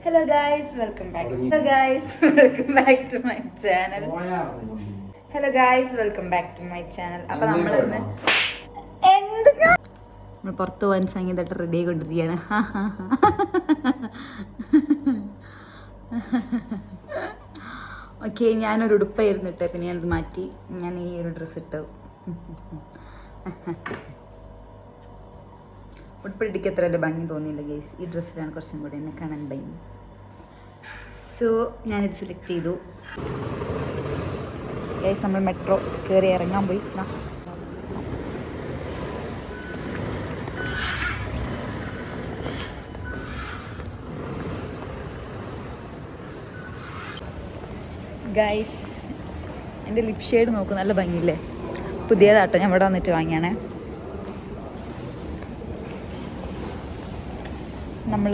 Hello guys, welcome back. Hello guys, welcome back to my channel. Hello guys, welcome back to my channel. അപ്പോൾ നമ്മൾ ഇന്ന് നമ്മൾ പുറത്ത് പോകാൻ സംഗീതമായിട്ട് റെഡി ആയിക്കൊണ്ടിരിക്കുകയാണ്. ഓക്കെ, ഞാനൊരു ഉടുപ്പായിരുന്നു ഇട്ടേ, പിന്നെ ഞാനത് മാറ്റി ഞാൻ ഈ ഒരു ഡ്രസ്സ് ഇട്ടു. ഉടുപ്പിടിക്ക് അത്ര വലിയ ഭംഗി തോന്നിയില്ല ഗൈസ്. ഈ ഡ്രസ്സിലാണ് കുറച്ചും കൂടി എന്നെ കാണാൻ ഭംഗി. സോ ഞാനിത് സെലക്ട് ചെയ്തു ഗൈസ്. നമ്മൾ മെട്രോ കയറി ഇറങ്ങാൻ പോയി. ഗൈസ്, എൻ്റെ ലിപ് ഷെയ്ഡ് നോക്കും, നല്ല ഭംഗിയില്ലേ? പുതിയതാട്ടോ, ഞാൻ ഇവിടെ വന്നിട്ട് വാങ്ങിയാണേ. നമ്മൾ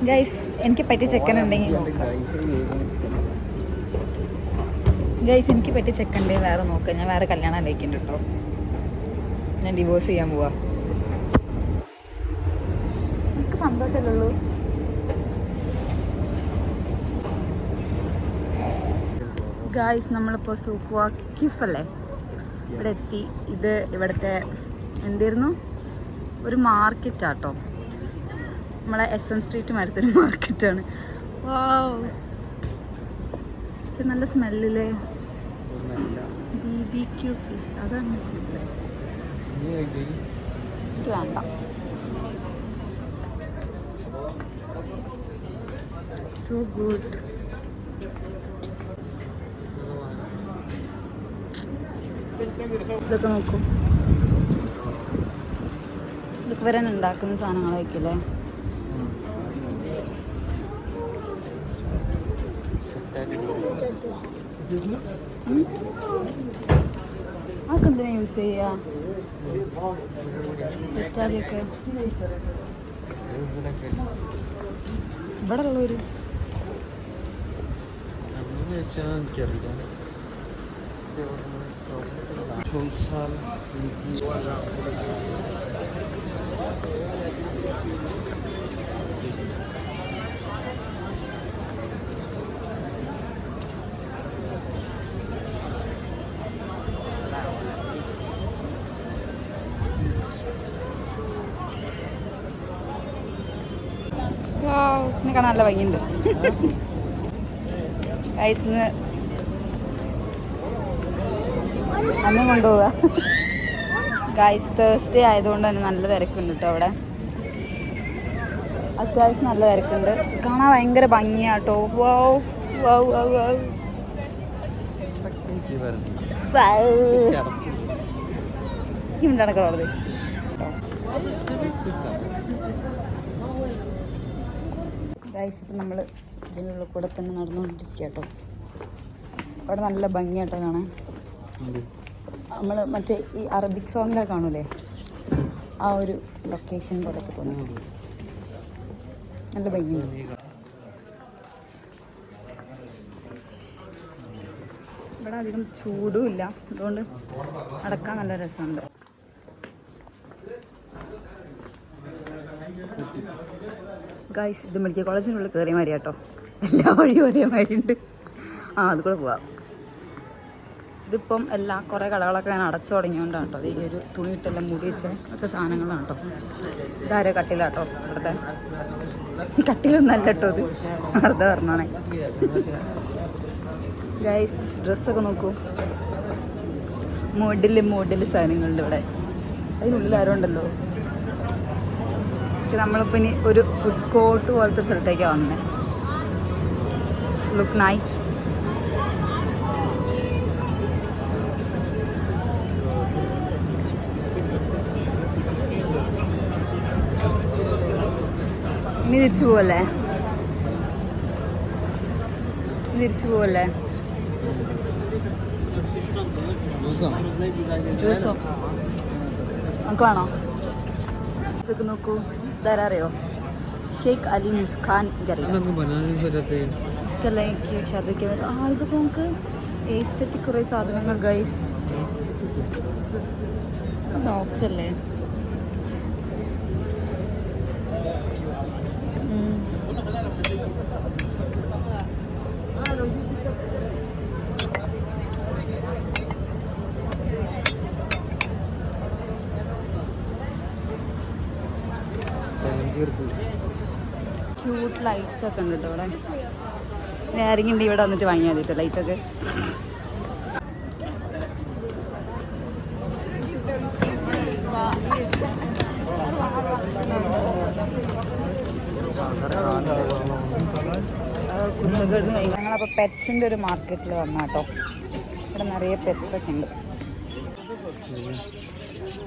ഗൈസ്, എനിക്ക് പറ്റിയ ചെക്കനുണ്ടെങ്കിൽ നോക്കാം ഗൈസ്. എനിക്ക് പറ്റിയ ചെക്കനുണ്ടെങ്കിൽ വേറെ നോക്കാം. ഞാൻ വേറെ കല്യാണം ആലോചിക്കുന്നുണ്ട് കേട്ടോ. ഞാൻ ഡിവോഴ്സ് ചെയ്യാൻ പോവാ. എനിക്ക് സന്തോഷമല്ലുള്ളൂ. ഗൈസ്, നമ്മളിപ്പോൾ സൂഖ് വാക്കിഫ് അല്ലേ, ഇവിടെ എത്തി. ഇത് ഇവിടുത്തെ എന്തായിരുന്നു, ഒരു മാർക്കറ്റാട്ടോ. നമ്മളെ SM സ്ട്രീറ്റ് മരത്തൊരു മാർക്കറ്റാണ്. വാവ്, പക്ഷെ നല്ല സ്മെല്ലില്ലേ. BBQ ഫിഷ്, അതാണ് സ്മെല്ല്. ഇത് വേണ്ട. So good. ഇതൊക്കെ നോക്കൂ, ഇതൊക്കെ വരാൻ ഉണ്ടാക്കുന്ന സാധനങ്ങളായിരിക്കില്ലേ. അതൊക്കെ എന്തിനാ യൂസ് ചെയ്യാ? ഇറ്റാലിയൊക്കെ ഇവിടെ ഉള്ളവര് ഇന്ന് കാണാൻ നല്ല ഭംഗിയുണ്ട്. ഐസിന്ന് അന്ന് കൊണ്ടുപോവുക ഗൈസ്. തേഴ്സ്ഡേ ആയതുകൊണ്ട് തന്നെ നല്ല തിരക്കുണ്ട് കേട്ടോ അവിടെ. അത്യാവശ്യം നല്ല തിരക്കുണ്ട്. കാണാൻ ഭയങ്കര ഭംഗിയാട്ടോ. വാവ് വാവ് വാവ് വാവ്. ഈ ഉണ്ടാണൊക്കെ വളരെ ഗൈസ്. ഇപ്പം നമ്മൾ ഇതിനുള്ള കൂടെ തന്നെ നടന്നുകൊണ്ടിരിക്കുക കേട്ടോ. അവിടെ നല്ല ഭംഗിയാട്ടോ കാണാൻ. നമ്മൾ മറ്റേ ഈ അറബിക് സോങ്ങിലൊക്കെ കാണൂലേ, ആ ഒരു ലൊക്കേഷൻ പോലെയൊക്കെ തോന്നി. നല്ല ഭംഗിയുണ്ട്. ഇവിടെ അധികം ചൂടും ഇല്ല, അതുകൊണ്ട് നടക്കാൻ നല്ല രസമുണ്ട്. ഗൈസ്, ഇത് മെഡിക്കൽ കോളേജിനുള്ളിൽ കയറിയ മാതിരി കേട്ടോ. എല്ലാ വഴിയും ഒരേ മാതിരി ഉണ്ട്. അത് കൂടെ പോവാം. ഇതിപ്പം കുറേ കടകളൊക്കെ ഞാൻ അടച്ചു തുടങ്ങിയോണ്ടാണ് കേട്ടോ. ഈ ഒരു തുണിയിട്ടെല്ലാം മൂടി വെച്ച ഒക്കെ സാധനങ്ങളാണ് കേട്ടോ. ഇതാരോ കട്ടിലാട്ടോ, ഇവിടുത്തെ കട്ടിലൊന്നല്ല കേട്ടോ, ഇത് വെറുതെ പറഞ്ഞാണേ. ഗൈസ്, ഡ്രസ്സൊക്കെ നോക്കൂ. മോഡല് സാധനങ്ങളുണ്ട് ഇവിടെ. അതിനുള്ളിൽ ആരോ ഉണ്ടല്ലോ. നമ്മളിപ്പോൾ ഇനി ഒരു ഫുഡ് കോർട്ട് പോലത്തെ ഒരു സ്ഥലത്തേക്കാണ് വന്നത്. Look nice. ഇനി തിരിച്ചു പോവല്ലേ? ജ്യൂസോ നമുക്ക് വേണോ? ഇതൊക്കെ നോക്കൂ. ഇതാരറിയോ? ഷെയ്ഖ് അലി മുസ്ഖാൻ. ഇതൊക്കെ നമുക്ക് എസ്തെറ്റിക് കുറേ സാധനങ്ങൾ ഗൈസ്. ബോക്സ് അല്ലേ? ക്യൂട്ട് ലൈറ്റ്സ് ഒക്കെ ഉണ്ട് കേട്ടോ ഇവിടെ. ആരെങ്കിലും ഉണ്ട് ഇവിടെ വന്നിട്ട് വാങ്ങിയാൽ മതി ലൈറ്റൊക്കെ. ഞങ്ങളപ്പോൾ പെറ്റ്സിൻ്റെ ഒരു മാർക്കറ്റിൽ വന്നാട്ടോ. ഇവിടെ നിറയെ പെറ്റ്സൊക്കെ ഉണ്ട്.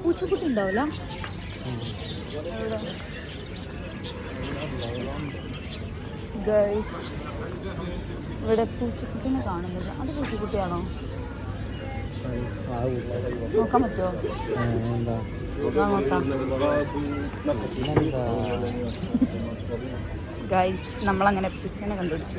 പൂച്ചക്കുട്ടി ഉണ്ടാവില്ല ഗൈസ്. ഇവിടെ പൂച്ചക്കുട്ടീനെ കാണുന്നില്ല. അത് പൂച്ചക്കുട്ടിയാണോ? നോക്കാൻ പറ്റുമോ? നോക്കാം ഗൈസ്. നമ്മളങ്ങനെ പൂച്ചേനെ കണ്ടുപിടിച്ചു.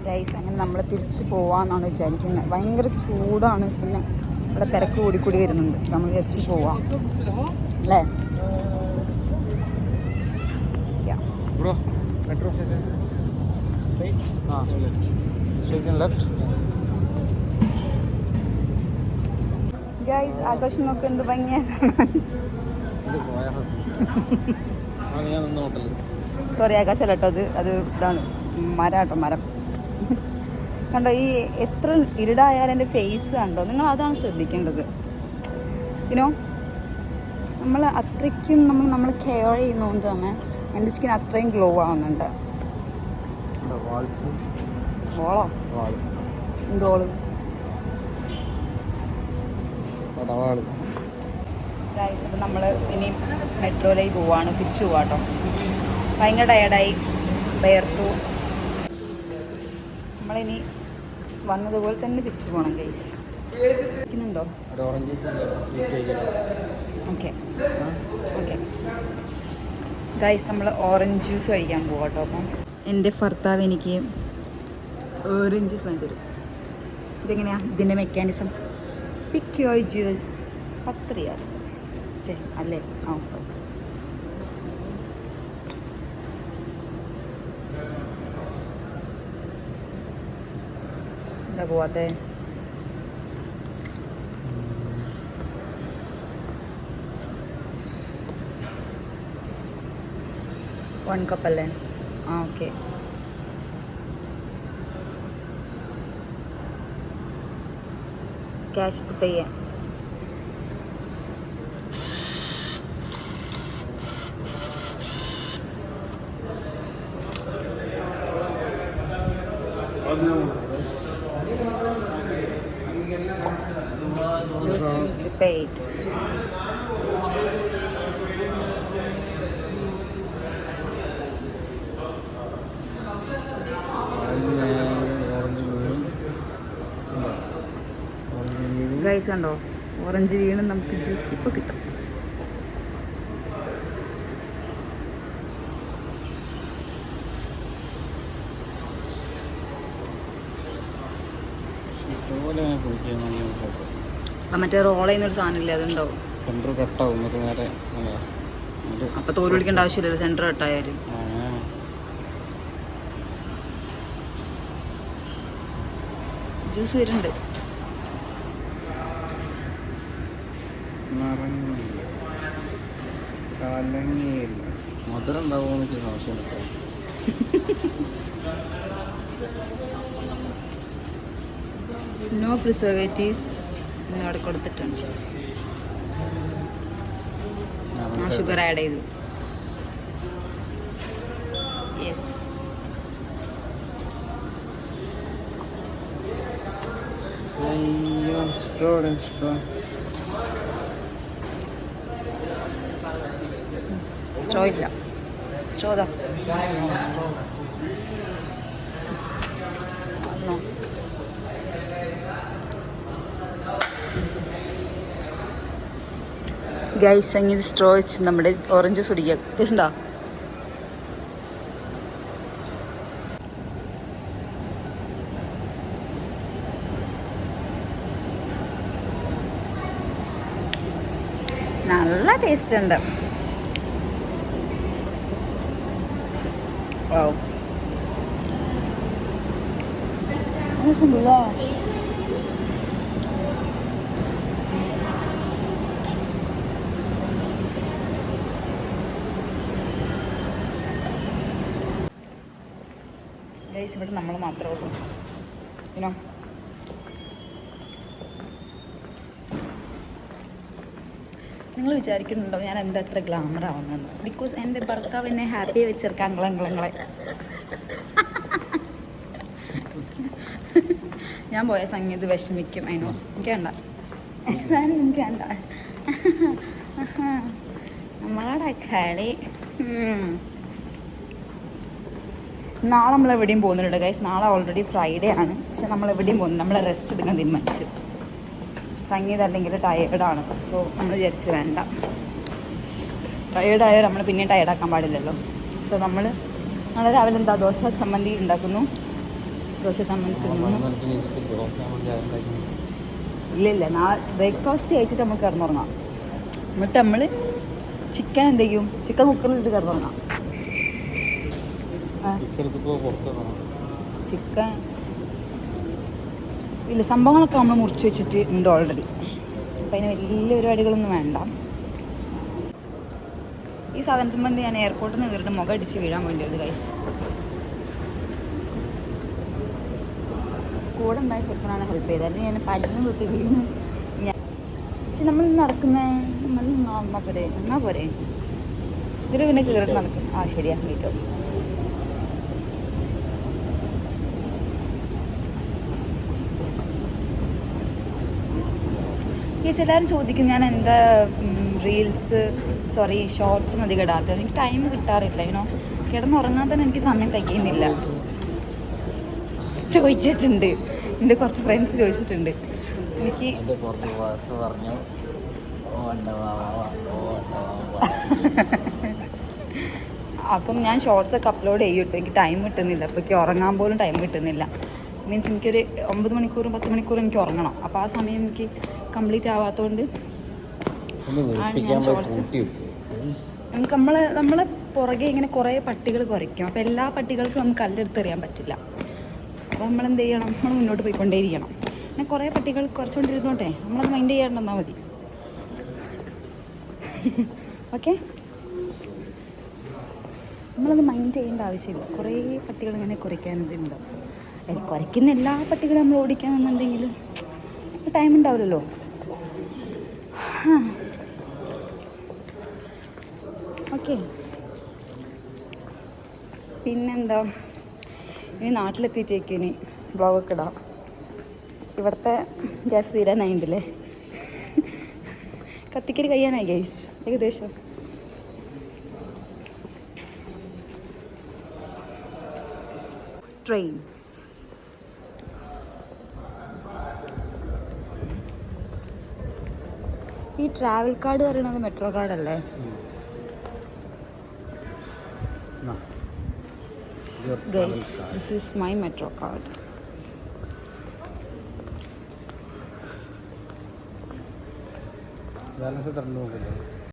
ഗൈസ് അങ്ങനെ നമ്മൾ തിരിച്ച് പോവാമെന്നാണ് വിചാരിക്കുന്നത്. ഭയങ്കര ചൂടാണ്. പിന്നെ ഇവിടെ തിരക്ക് കൂടി വരുന്നുണ്ട്. നമ്മൾ തിരിച്ച് പോവാം അല്ലേ? മെട്രോ സ്റ്റേഷൻ ഗൈസ് ആഘോഷം നോക്കുക എന്ത് ഭംഗിയാണ്. സോറി ആകാശമല്ല കേട്ടോ, അത് ഇതാണ് മരം. കണ്ടോ ഈ എത്ര ഇരുടായാലും എൻ്റെ ഫേസ് കണ്ടോ? നിങ്ങൾ അതാണ് ശ്രദ്ധിക്കേണ്ടത്. യുനോ നമ്മൾ അത്രയ്ക്കും നമ്മൾ കെയർ ചെയ്യുന്നതുകൊണ്ട് തന്നെ എൻ്റെ സ്കിൻ അത്രയും ഗ്ലോ ആവുന്നുണ്ട്. വോളോ എന്തോള് ഗൈസ്. അപ്പം നമ്മൾ ഇനി മെട്രോയിലേക്ക് പോവാണ്. തിരിച്ചു പോവാട്ടോ. ഭയങ്കര ടയർഡായി, വേർത്തു. നമ്മളിനി വന്നതുപോലെ തന്നെ തിരിച്ചു പോകണം ഗൈസ്. ണ്ടോ? ഓക്കെ ഗൈസ്, നമ്മൾ ഓറഞ്ച് ജ്യൂസ് കഴിക്കാൻ പോകാം കേട്ടോ. അപ്പം എൻ്റെ ഭർത്താവ് എനിക്ക് ഓറഞ്ച് ജ്യൂസ് വാങ്ങി തരും. ഇതെങ്ങനെയാണ് ഇതിൻ്റെ മെക്കാനിസം? പിക്ക് യുവർ ജ്യൂസ് 10 റിയാൽ അല്ലേ? ആ എന്താ പോവാത്തെ? വൺ കപ്പല്ലേ? ആ ഓക്കെ. ക്യാഷ് പേ ചെയ്യാം. Juice paid. ഗൈസ് കണ്ടോ, ഓറഞ്ച് വീണ് നമുക്ക് ജ്യൂസ് ഇപ്പോൾ കിട്ടും. മറ്റേ റോൾ ചെയ്യുന്നൊരു സാധനമില്ലേ, അതുണ്ടാവും. സെൻറ്റർ കട്ടാവും നേരെ. അപ്പോൾ തോല് പിടിക്കേണ്ട ആവശ്യമില്ലല്ലോ സെൻറ്റർ കട്ടായാലും. ജ്യൂസ് വരുന്നുണ്ട്. മധുരം ഉണ്ടാവുമോ എനിക്ക് സംശയം. നോ പ്രിസർവേറ്റീവ്സ് എന്നിവിടെ കൊടുത്തിട്ടുണ്ട്. ആ ഷുഗർ ആഡ് ചെയ്തു. യെസ്. സ്ട്രോ ഇല്ല. സ്ട്രോ താ. ഗൈസ് അങ്ങനെ സ്ട്രോ വെച്ച് നമ്മുടെ ഓറഞ്ച് ജ്യൂസ് കുടിക്കുക. ടേസ്റ്റ് ഉണ്ടോ? ടേസ്റ്റ് ഉണ്ട്. Wow. Bismillah. ഗൈസ്, ഇവിടെ നമ്മൾ മാത്രമേ ഉള്ളൂ. ഇനോ നിങ്ങൾ വിചാരിക്കുന്നുണ്ടോ ഞാൻ എന്താ എത്ര ഗ്ലാമർ ആവുന്നെന്ന്? ബിക്കോസ് എൻ്റെ ഭർത്താവ് എന്നെ ഹാപ്പി വെച്ചെടുക്കാൻ അങ്ങളങ്ങളെ ഞാൻ പോയ സംഗീത് വിഷമിക്കും. അതിനോ എനിക്ക് വേണ്ട, എനിക്ക് വേണ്ട. നമ്മളവിടെ കളി. നാളെ നമ്മൾ എവിടെയും പോകുന്നുണ്ട് ഗൈസ്. നാളെ ഓൾറെഡി ഫ്രൈഡേ ആണ്. പക്ഷെ നമ്മൾ എവിടെയും പോകുന്നു, നമ്മളെ റെസ്റ്റ് എടുക്കാൻ തീരുമാനിച്ചു. സംഗീതം അല്ലെങ്കിൽ ടയേർഡാണ്. സോ നമ്മൾ വിചാരിച്ച് വേണ്ട, ടയേർഡായാൽ നമ്മൾ പിന്നെ ടയേർഡാക്കാൻ പാടില്ലല്ലോ. സോ നമ്മൾ നാളെ രാവിലെ എന്താ ദോശ ചമ്മന്തി ഉണ്ടാക്കുന്നു. ദോശ ചമ്മന്തി തിന്നുന്നു. ഇല്ല, നാളെ ബ്രേക്ക്ഫാസ്റ്റ് കഴിച്ചിട്ട് നമ്മൾ കിടന്നുറങ്ങാം. എന്നിട്ട് നമ്മൾ ചിക്കൻ എന്ത് ചെയ്യും? ചിക്കൻ കുക്കറിലിട്ട് കിടന്നുറങ്ങാം. ചിക്കൻ ഇല്ല, സംഭവങ്ങളൊക്കെ നമ്മൾ മുറിച്ച് വെച്ചിട്ട് ഉണ്ട് ഓൾറെഡി. അപ്പം അതിന് വലിയ പരിപാടികളൊന്നും വേണ്ട. ഈ സാധനത്തിന് വേണ്ടി ഞാൻ എയർപോർട്ടിൽ നിന്ന് കയറിയിട്ട് മുഖം അടിച്ച് വീഴാൻ വേണ്ടിയത് ഗൈസ്. കൂടെ ഉണ്ടായ ചെക്കനാണ് ഹെൽപ്പ് ചെയ്തത്, അല്ലെങ്കിൽ ഞാൻ പല്ലിന് കുത്തി വീണ്. പക്ഷെ നമ്മൾ നടക്കുന്ന എന്നാ പോരെ ഇതിൽ പിന്നെ കയറിയിട്ട് നടക്കും. ആ ശരിയാ, വീട്ടോ. ഗൈസ്, എല്ലാവരും ചോദിക്കും ഞാൻ എന്താ ഷോർട്സും അധികം ഇടാത്തത്. എനിക്ക് ടൈം കിട്ടാറില്ല. ഇനോ കിടന്നുറങ്ങാൻ തന്നെ എനിക്ക് സമയം കഴിയുന്നില്ല. ചോദിച്ചിട്ടുണ്ട്, എൻ്റെ കുറച്ച് ഫ്രണ്ട്സ് ചോദിച്ചിട്ടുണ്ട്. എനിക്ക് അപ്പം ഞാൻ ഷോർട്സൊക്കെ അപ്ലോഡ് ചെയ്യും. എനിക്ക് ടൈം കിട്ടുന്നില്ല. അപ്പോൾ എനിക്ക് ഉറങ്ങാൻ പോലും ടൈം കിട്ടുന്നില്ല. മീൻസ് എനിക്കൊരു 9 മണിക്കൂറും 10 മണിക്കൂറും എനിക്ക് ഉറങ്ങണം. അപ്പോൾ ആ സമയം എനിക്ക് കംപ്ലീറ്റ് ആവാത്തതുകൊണ്ട് ആണ് ഞാൻ ഷോർട്സ്. നമുക്ക് നമ്മളെ പുറകെ ഇങ്ങനെ കുറേ പട്ടികൾ കുറയ്ക്കും. അപ്പോൾ എല്ലാ പട്ടികൾക്കും നമുക്ക് കല്ലെടുത്ത് എറിയാൻ പറ്റില്ല. അപ്പോൾ നമ്മളെന്ത് ചെയ്യണം? നമ്മൾ മുന്നോട്ട് പോയിക്കൊണ്ടേയിരിക്കണം. പിന്നെ കുറേ പട്ടികൾ കുറച്ചുകൊണ്ടിരുന്നോട്ടെ, നമ്മളത് മൈൻഡ് ചെയ്യാണ്ടെന്നാൽ മതി. ഓക്കെ, നമ്മളത് മൈൻഡ് ചെയ്യേണ്ട ആവശ്യമില്ല. കുറേ പട്ടികൾ ഇങ്ങനെ കുറയ്ക്കാനുണ്ടാവും. കുറയ്ക്കുന്ന എല്ലാ പട്ടികളും നമ്മൾ ഓടിക്കാന്നുണ്ടെങ്കിലും ടൈം ഉണ്ടാവില്ലല്ലോ. ഓക്കെ, പിന്നെന്താ, ഇനി നാട്ടിലെത്തിയിട്ടേക്ക് ഇനി ബ്ലോഗൊക്കെ ഇടാം. ഇവിടുത്തെ ഗ്യാസ് തീരാനായിട്ടില്ലേ? കത്തിക്കരി കഴിയാനായി ഗൈസ്, ഏകദേശം. ട്രെയിൻസ്, ഈ ട്രാവൽ കാർഡ് പറയുന്നത് മെട്രോ കാർഡല്ലേ? Guys, this is my metro card. Balance തരണ്ടു നോക്കില്ലേ?